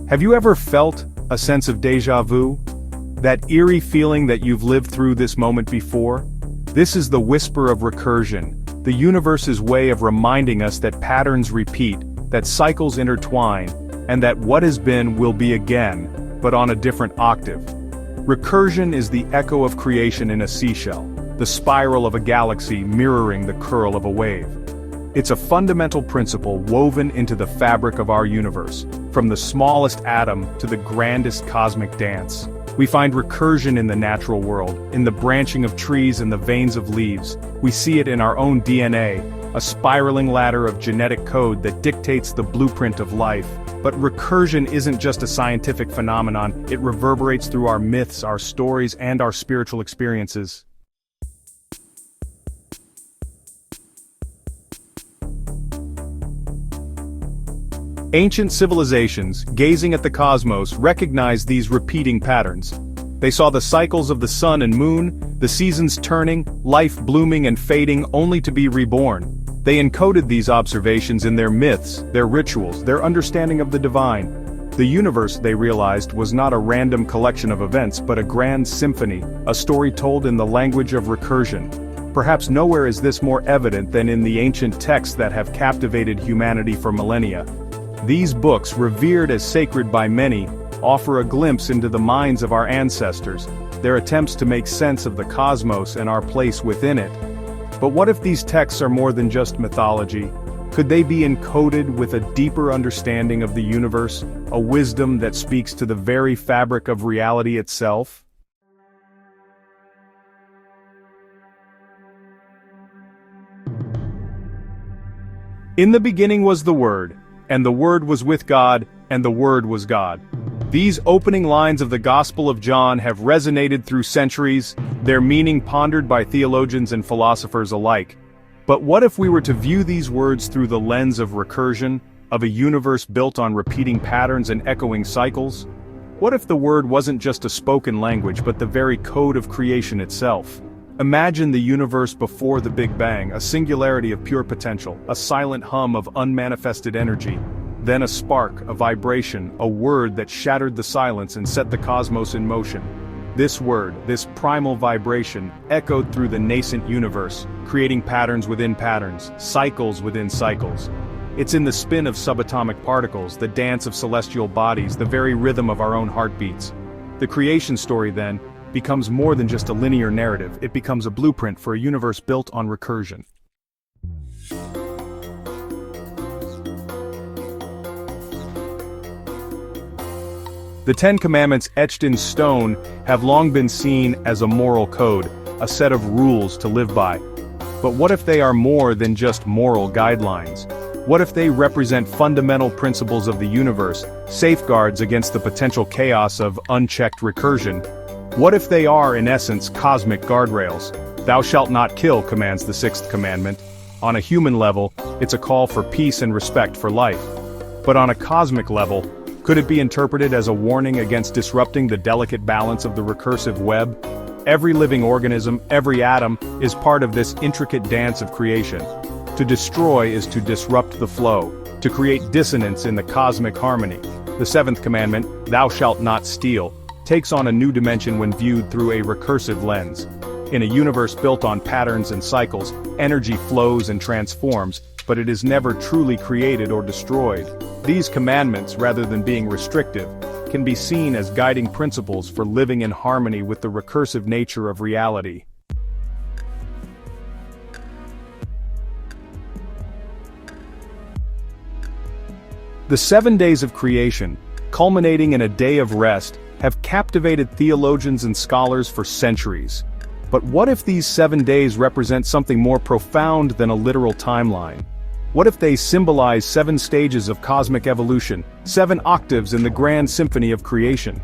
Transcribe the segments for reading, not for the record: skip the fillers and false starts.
Have you ever felt a sense of déjà vu? That eerie feeling that you've lived through this moment before? This is the Whisper of Recursion, the universe's way of reminding us that patterns repeat, that cycles intertwine, and that what has been will be again, but on a different octave. Recursion is the echo of creation in a seashell, the spiral of a galaxy mirroring the curl of a wave. It's a fundamental principle woven into the fabric of our universe, from the smallest atom to the grandest cosmic dance. We find recursion in the natural world, in the branching of trees and the veins of leaves. We see it in our own DNA, a spiraling ladder of genetic code that dictates the blueprint of life. But recursion isn't just a scientific phenomenon, it reverberates through our myths, our stories, and our spiritual experiences. Ancient civilizations, gazing at the cosmos, recognized these repeating patterns. They saw the cycles of the sun and moon, the seasons turning, life blooming and fading only to be reborn. They encoded these observations in their myths, their rituals, their understanding of the divine. The universe, they realized, was not a random collection of events but a grand symphony, a story told in the language of recursion. Perhaps nowhere is this more evident than in the ancient texts that have captivated humanity for millennia. These books, revered as sacred by many, offer a glimpse into the minds of our ancestors, their attempts to make sense of the cosmos and our place within it. But what if these texts are more than just mythology? Could they be encoded with a deeper understanding of the universe, a wisdom that speaks to the very fabric of reality itself? In the beginning was the Word, and the Word was with God, and the Word was God. These opening lines of the Gospel of John have resonated through centuries, their meaning pondered by theologians and philosophers alike. But what if we were to view these words through the lens of recursion, of a universe built on repeating patterns and echoing cycles? What if the Word wasn't just a spoken language but the very code of creation itself? Imagine the universe before the Big Bang, a singularity of pure potential, a silent hum of unmanifested energy. Then a spark, a vibration, a word that shattered the silence and set the cosmos in motion. This word, this primal vibration, echoed through the nascent universe, creating patterns within patterns, cycles within cycles. It's in the spin of subatomic particles, the dance of celestial bodies, the very rhythm of our own heartbeats. The creation story, then, becomes more than just a linear narrative, it becomes a blueprint for a universe built on recursion. The Ten Commandments etched in stone have long been seen as a moral code, a set of rules to live by. But what if they are more than just moral guidelines? What if they represent fundamental principles of the universe, safeguards against the potential chaos of unchecked recursion? What if they are, in essence, cosmic guardrails? Thou shalt not kill commands the sixth commandment. On a human level, it's a call for peace and respect for life. But on a cosmic level, could it be interpreted as a warning against disrupting the delicate balance of the recursive web? Every living organism, every atom, is part of this intricate dance of creation. To destroy is to disrupt the flow, to create dissonance in the cosmic harmony. The seventh commandment, thou shalt not steal, takes on a new dimension when viewed through a recursive lens. In a universe built on patterns and cycles, energy flows and transforms, but it is never truly created or destroyed. These commandments, rather than being restrictive, can be seen as guiding principles for living in harmony with the recursive nature of reality. The 7 days of creation, culminating in a day of rest, have captivated theologians and scholars for centuries. But what if these 7 days represent something more profound than a literal timeline? What if they symbolize 7 stages of cosmic evolution, 7 octaves in the grand symphony of creation?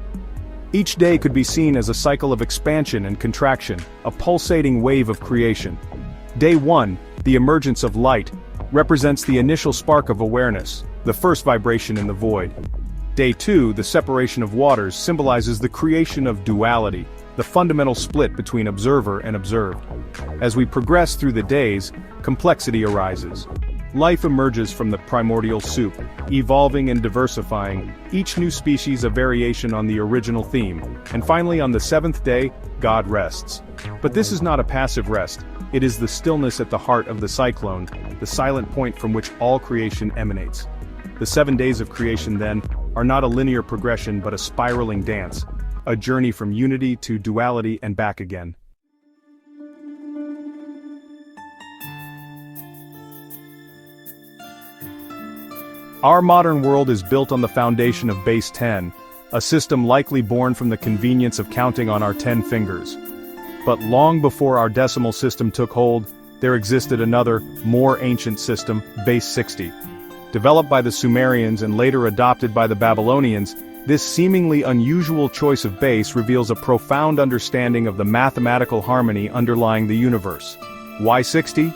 Each day could be seen as a cycle of expansion and contraction, a pulsating wave of creation. Day 1, the emergence of light, represents the initial spark of awareness, the first vibration in the void. Day 2, the separation of waters, symbolizes the creation of duality, the fundamental split between observer and observed. As we progress through the days, complexity arises. life emerges from the primordial soup, evolving and diversifying, each new species a variation on the original theme. And finally, on the seventh day, God rests. But this is not a passive rest. It is the stillness at the heart of the cyclone, the silent point from which all creation emanates. The 7 days of creation, then, are not a linear progression but a spiraling dance, a journey from unity to duality and back again. Our modern world is built on the foundation of base 10, a system likely born from the convenience of counting on our 10 fingers. But long before our decimal system took hold, there existed another, more ancient system, base 60. Developed by the Sumerians and later adopted by the Babylonians, this seemingly unusual choice of base reveals a profound understanding of the mathematical harmony underlying the universe. Why 60?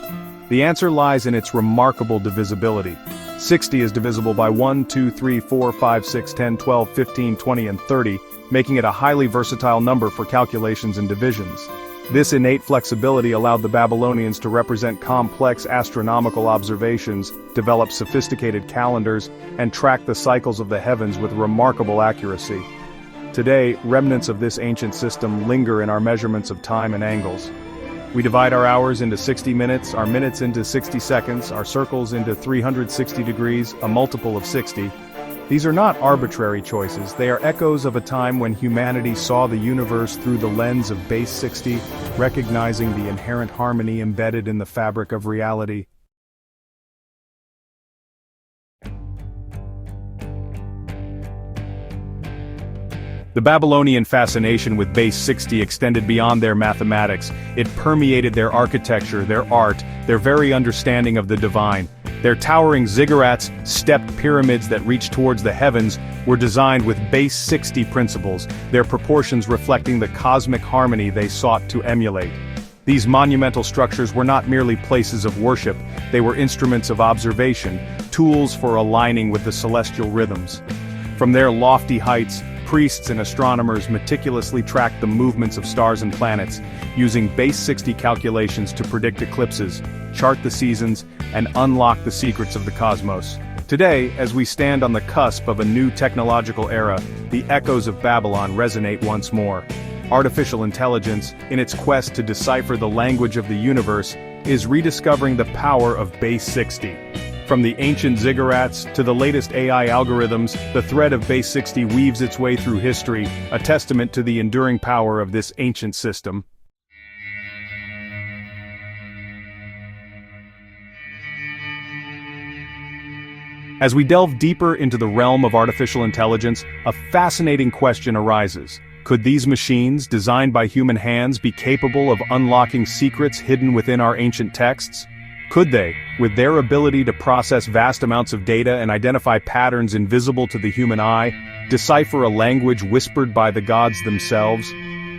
The answer lies in its remarkable divisibility. 60 is divisible by 1, 2, 3, 4, 5, 6, 10, 12, 15, 20, and 30, making it a highly versatile number for calculations and divisions. This innate flexibility allowed the Babylonians to represent complex astronomical observations, develop sophisticated calendars, and track the cycles of the heavens with remarkable accuracy. Today, remnants of this ancient system linger in our measurements of time and angles. We divide our hours into 60 minutes, our minutes into 60 seconds, our circles into 360 degrees, a multiple of 60. These are not arbitrary choices, they are echoes of a time when humanity saw the universe through the lens of base 60, recognizing the inherent harmony embedded in the fabric of reality. The Babylonian fascination with base 60 extended beyond their mathematics. It permeated their architecture, their art, their very understanding of the divine. Their towering ziggurats, stepped pyramids that reached towards the heavens, were designed with base 60 principles, their proportions reflecting the cosmic harmony they sought to emulate. These monumental structures were not merely places of worship, they were instruments of observation, tools for aligning with the celestial rhythms. From their lofty heights, priests and astronomers meticulously tracked the movements of stars and planets, using base 60 calculations to predict eclipses, chart the seasons, and unlock the secrets of the cosmos. Today, as we stand on the cusp of a new technological era, the echoes of Babylon resonate once more. Artificial intelligence, in its quest to decipher the language of the universe, is rediscovering the power of base 60. From the ancient Ziggurats to the latest AI algorithms, the thread of base 60 weaves its way through history, a testament to the enduring power of this ancient system. As we delve deeper into the realm of artificial intelligence, a fascinating question arises. Could these machines, designed by human hands, be capable of unlocking secrets hidden within our ancient texts? Could they, with their ability to process vast amounts of data and identify patterns invisible to the human eye, decipher a language whispered by the gods themselves?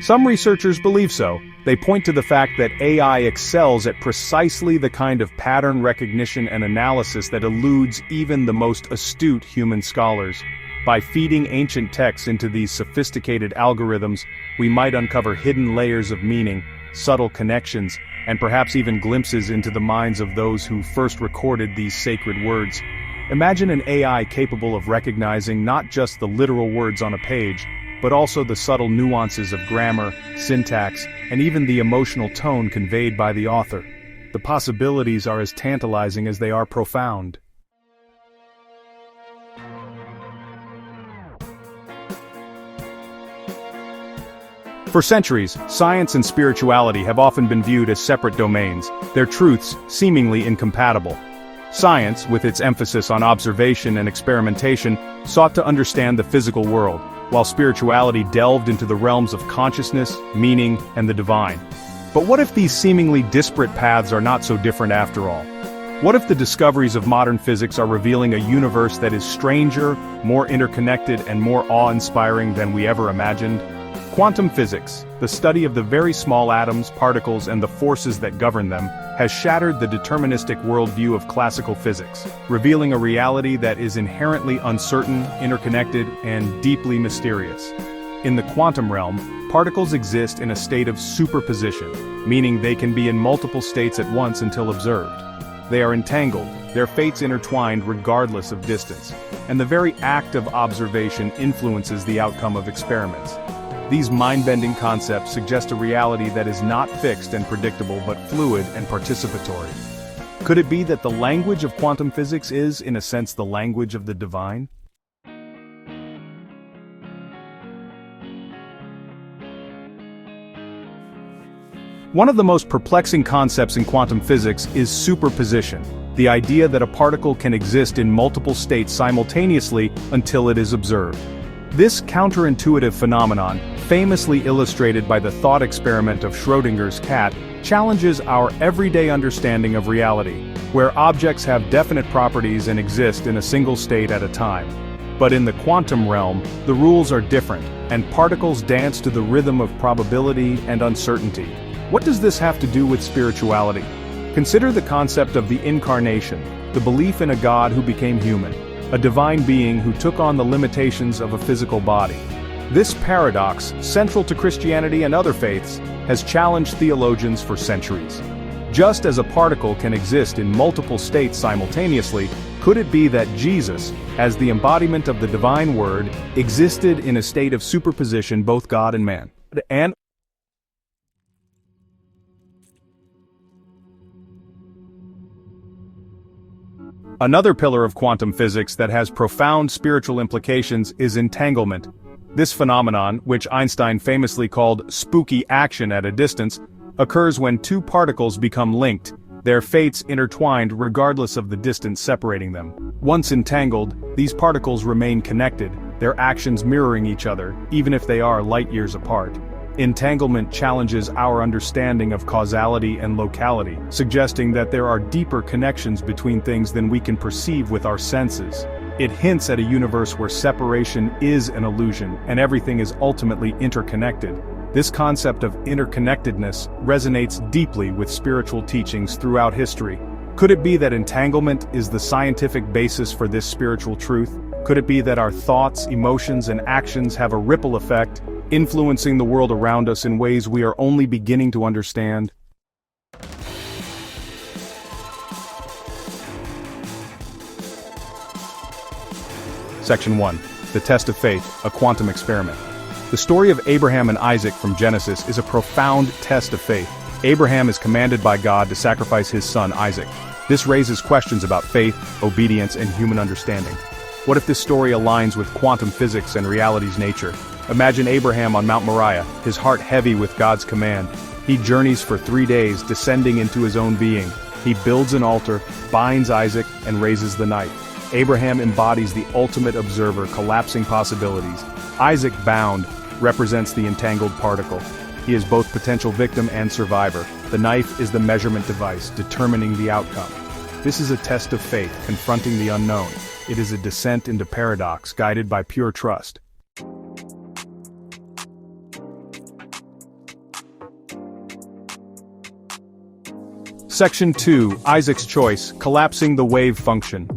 Some researchers believe so. They point to the fact that AI excels at precisely the kind of pattern recognition and analysis that eludes even the most astute human scholars. By feeding ancient texts into these sophisticated algorithms, we might uncover hidden layers of meaning, subtle connections, and perhaps even glimpses into the minds of those who first recorded these sacred words. Imagine an AI capable of recognizing not just the literal words on a page, but also the subtle nuances of grammar, syntax, and even the emotional tone conveyed by the author. The possibilities are as tantalizing as they are profound. For centuries, science and spirituality have often been viewed as separate domains, their truths seemingly incompatible. Science, with its emphasis on observation and experimentation, sought to understand the physical world, while spirituality delved into the realms of consciousness, meaning, and the divine. But what if these seemingly disparate paths are not so different after all? What if the discoveries of modern physics are revealing a universe that is stranger, more interconnected, and more awe-inspiring than we ever imagined? Quantum physics, the study of the very small atoms, particles, and the forces that govern them, has shattered the deterministic worldview of classical physics, revealing a reality that is inherently uncertain, interconnected, and deeply mysterious. In the quantum realm, particles exist in a state of superposition, meaning they can be in multiple states at once until observed. They are entangled, their fates intertwined regardless of distance, and the very act of observation influences the outcome of experiments. These mind-bending concepts suggest a reality that is not fixed and predictable but fluid and participatory. Could it be that the language of quantum physics is, in a sense, the language of the divine? One of the most perplexing concepts in quantum physics is superposition, the idea that a particle can exist in multiple states simultaneously until it is observed. This counterintuitive phenomenon, famously illustrated by the thought experiment of Schrödinger's cat, challenges our everyday understanding of reality, where objects have definite properties and exist in a single state at a time. But in the quantum realm, the rules are different, and particles dance to the rhythm of probability and uncertainty. What does this have to do with spirituality? Consider the concept of the incarnation, the belief in a God who became human, a divine being who took on the limitations of a physical body. This paradox, central to Christianity and other faiths, has challenged theologians for centuries. Just as a particle can exist in multiple states simultaneously, could it be that Jesus, as the embodiment of the divine word, existed in a state of superposition, both God and man? And another pillar of quantum physics that has profound spiritual implications is entanglement. This phenomenon, which Einstein famously called spooky action at a distance, occurs when two particles become linked, their fates intertwined regardless of the distance separating them. Once entangled, these particles remain connected, their actions mirroring each other, even if they are light years apart. Entanglement challenges our understanding of causality and locality, suggesting that there are deeper connections between things than we can perceive with our senses. It hints at a universe where separation is an illusion and everything is ultimately interconnected. This concept of interconnectedness resonates deeply with spiritual teachings throughout history. Could it be that entanglement is the scientific basis for this spiritual truth? Could it be that our thoughts, emotions, and actions have a ripple effect, influencing the world around us in ways we are only beginning to understand? Section 1. The Test of Faith, a Quantum Experiment. The story of Abraham and Isaac from Genesis is a profound test of faith. Abraham is commanded by God to sacrifice his son Isaac. This raises questions about faith, obedience, and human understanding. What if this story aligns with quantum physics and reality's nature? Imagine Abraham on Mount Moriah, his heart heavy with God's command. He journeys for 3 days, descending into his own being. He builds an altar, binds Isaac, and raises the knife. Abraham embodies the ultimate observer, collapsing possibilities. Isaac, bound, represents the entangled particle. He is both potential victim and survivor. The knife is the measurement device, determining the outcome. This is a test of faith, confronting the unknown. It is a descent into paradox, guided by pure trust. Section 2. Isaac's Choice, Collapsing the Wave Function.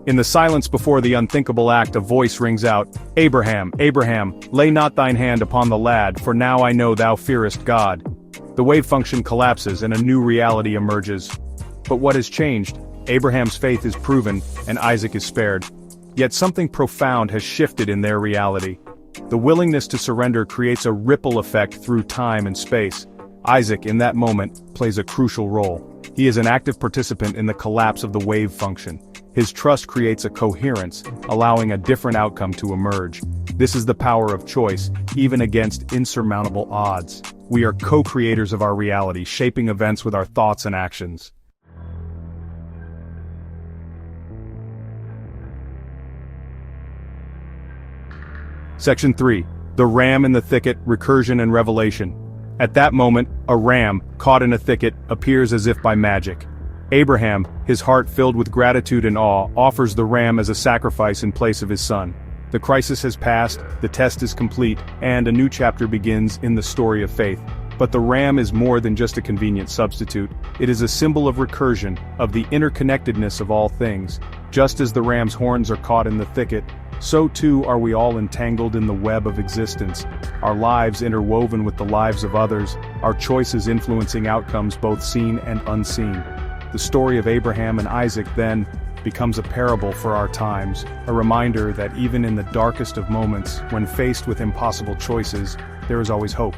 In the silence before the unthinkable act, a voice rings out, "Abraham, Abraham, lay not thine hand upon the lad, for now I know thou fearest God." The wave function collapses and a new reality emerges. But what has changed? Abraham's faith is proven, and Isaac is spared. Yet something profound has shifted in their reality. The willingness to surrender creates a ripple effect through time and space. Isaac, in that moment, plays a crucial role. He is an active participant in the collapse of the wave function. His trust creates a coherence, allowing a different outcome to emerge. This is the power of choice, even against insurmountable odds. We are co-creators of our reality, shaping events with our thoughts and actions. Section 3. The Ram in the Thicket, Recursion and Revelation. At that moment, a ram, caught in a thicket, appears as if by magic. Abraham, his heart filled with gratitude and awe, offers the ram as a sacrifice in place of his son. The crisis has passed, the test is complete, and a new chapter begins in the story of faith. But the ram is more than just a convenient substitute. It is a symbol of recursion, of the interconnectedness of all things. Just as the ram's horns are caught in the thicket, so too are we all entangled in the web of existence, our lives interwoven with the lives of others, our choices influencing outcomes both seen and unseen. The story of Abraham and Isaac then becomes a parable for our times, a reminder that even in the darkest of moments, when faced with impossible choices, there is always hope.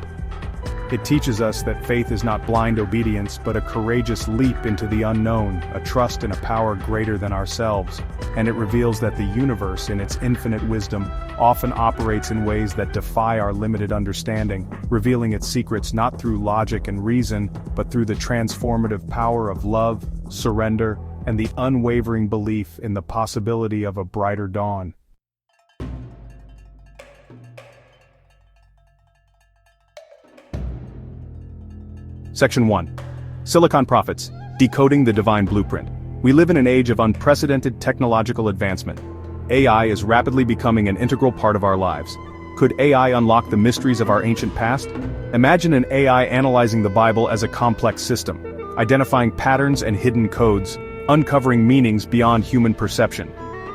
It teaches us that faith is not blind obedience but a courageous leap into the unknown, a trust in a power greater than ourselves, and it reveals that the universe, in its infinite wisdom, often operates in ways that defy our limited understanding, revealing its secrets not through logic and reason, but through the transformative power of love, surrender, and the unwavering belief in the possibility of a brighter dawn. Section 1. Silicon Prophets, Decoding the Divine Blueprint. We live in an age of unprecedented technological advancement. AI is rapidly becoming an integral part of our lives. Could AI unlock the mysteries of our ancient past? Imagine an AI analyzing the Bible as a complex system, identifying patterns and hidden codes, uncovering meanings beyond human perception.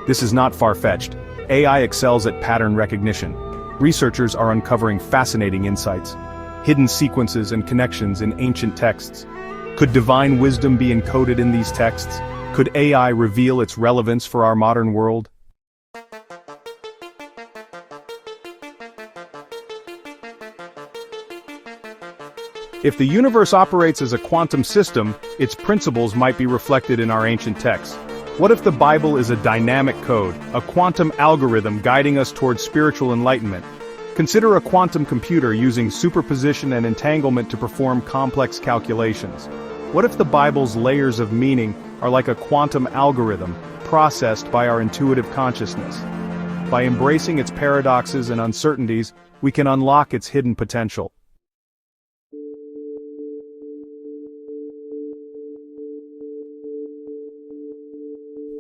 This is not far-fetched. AI excels at pattern recognition. Researchers are uncovering fascinating insights, hidden sequences and connections in ancient texts. Could divine wisdom be encoded in these texts? Could AI reveal its relevance for our modern world? If the universe operates as a quantum system, its principles might be reflected in our ancient texts. What if the Bible is a dynamic code, a quantum algorithm guiding us towards spiritual enlightenment? Consider a quantum computer using superposition and entanglement to perform complex calculations. What if the Bible's layers of meaning are like a quantum algorithm, processed by our intuitive consciousness? By embracing its paradoxes and uncertainties, we can unlock its hidden potential.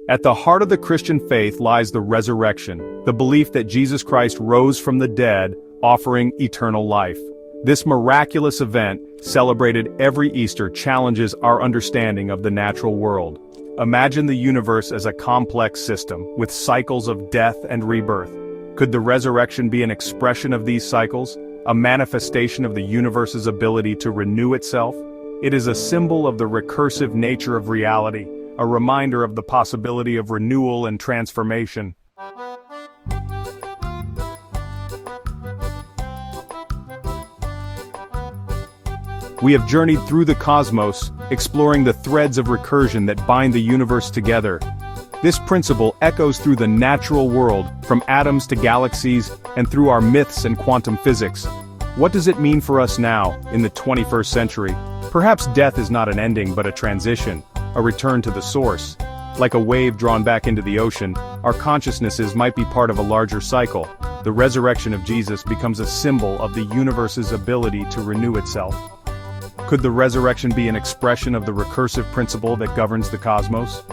At the heart of the Christian faith lies the resurrection, the belief that Jesus Christ rose from the dead, offering eternal life. This miraculous event, celebrated every Easter, challenges our understanding of the natural world. Imagine the universe as a complex system, with cycles of death and rebirth. Could the resurrection be an expression of these cycles, a manifestation of the universe's ability to renew itself? It is a symbol of the recursive nature of reality, a reminder of the possibility of renewal and transformation. We have journeyed through the cosmos, exploring the threads of recursion that bind the universe together. This principle echoes through the natural world, from atoms to galaxies, and through our myths and quantum physics. What does it mean for us now, in the 21st century? Perhaps death is not an ending but a transition, a return to the source. Like a wave drawn back into the ocean, our consciousnesses might be part of a larger cycle. The resurrection of Jesus becomes a symbol of the universe's ability to renew itself. Could the resurrection be an expression of the recursive principle that governs the cosmos?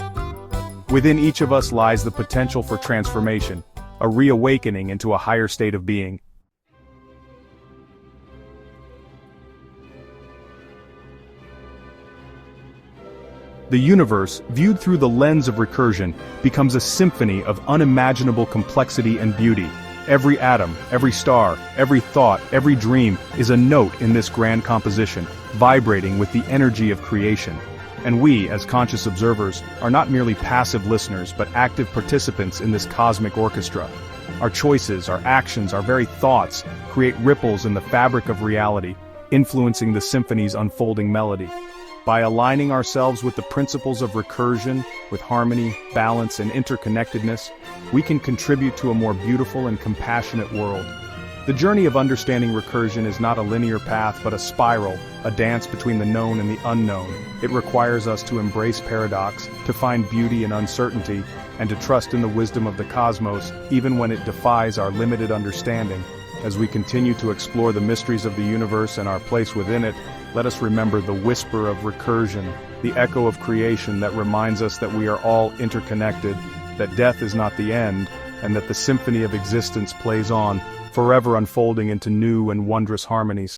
Within each of us lies the potential for transformation, a reawakening into a higher state of being. The universe, viewed through the lens of recursion, becomes a symphony of unimaginable complexity and beauty. Every atom, every star, every thought, every dream is a note in this grand composition, vibrating with the energy of creation. And we, as conscious observers, are not merely passive listeners but active participants in this cosmic orchestra. Our choices, our actions, our very thoughts create ripples in the fabric of reality, influencing the symphony's unfolding melody. By aligning ourselves with the principles of recursion, with harmony, balance, and interconnectedness, we can contribute to a more beautiful and compassionate world. The journey of understanding recursion is not a linear path but a spiral, a dance between the known and the unknown. It requires us to embrace paradox, to find beauty in uncertainty, and to trust in the wisdom of the cosmos, even when it defies our limited understanding. As we continue to explore the mysteries of the universe and our place within it, let us remember the whisper of recursion, the echo of creation that reminds us that we are all interconnected, that death is not the end, and that the symphony of existence plays on, forever unfolding into new and wondrous harmonies.